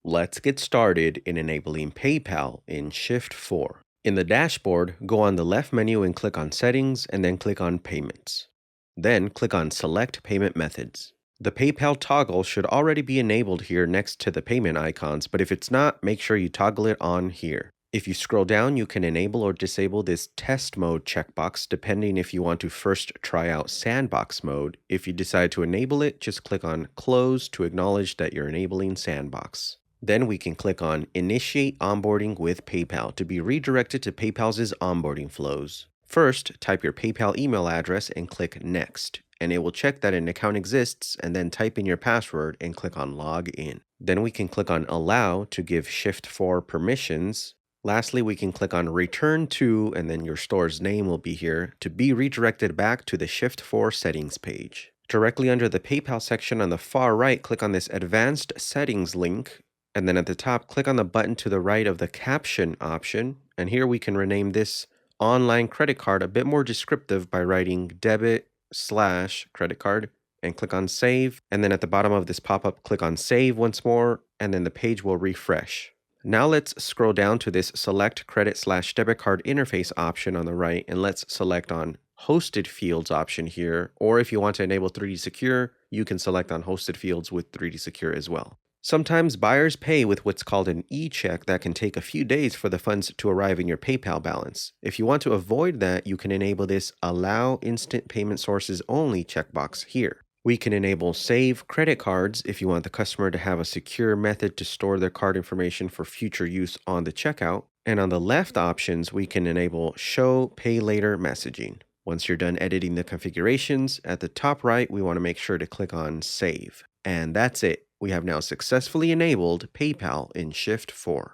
Let's get started in enabling PayPal in Shift4. In the dashboard, go on the left menu and click on Settings and then click on Payments. Then click on Select Payment Methods. The PayPal toggle should already be enabled here next to the payment icons, but if it's not, make sure you toggle it on here. If you scroll down, you can enable or disable this test mode checkbox depending if you want to first try out sandbox mode. If you decide to enable it, just click on Close to acknowledge that you're enabling sandbox. Then we can click on Initiate Onboarding with PayPal to be redirected to PayPal's onboarding flows. First, type your PayPal email address and click Next, and it will check that an account exists and then type in your password and click on Log In. Then we can click on Allow to give Shift4 permissions. Lastly, we can click on Return to, and then your store's name will be here, to be redirected back to the Shift4 settings page. Directly under the PayPal section on the far right, click on this Advanced Settings link, and then at the top, click on the button to the right of the caption option, and here we can rename this online credit card a bit more descriptive by writing debit/credit card, and click on Save, and then at the bottom of this pop-up, click on Save once more, and then the page will refresh. Now let's scroll down to this Select Credit/Debit Card Interface option on the right, and let's select on Hosted Fields option here, or if you want to enable 3D Secure, you can select on Hosted Fields with 3D Secure as well. Sometimes buyers pay with what's called an e-check that can take a few days for the funds to arrive in your PayPal balance. If you want to avoid that, you can enable this Allow Instant Payment Sources Only checkbox here. We can enable Save Credit Cards if you want the customer to have a secure method to store their card information for future use on the checkout. And on the left options, we can enable Show Pay Later messaging. Once you're done editing the configurations, at the top right, we want to make sure to click on Save. And that's it. We have now successfully enabled PayPal in Shift4.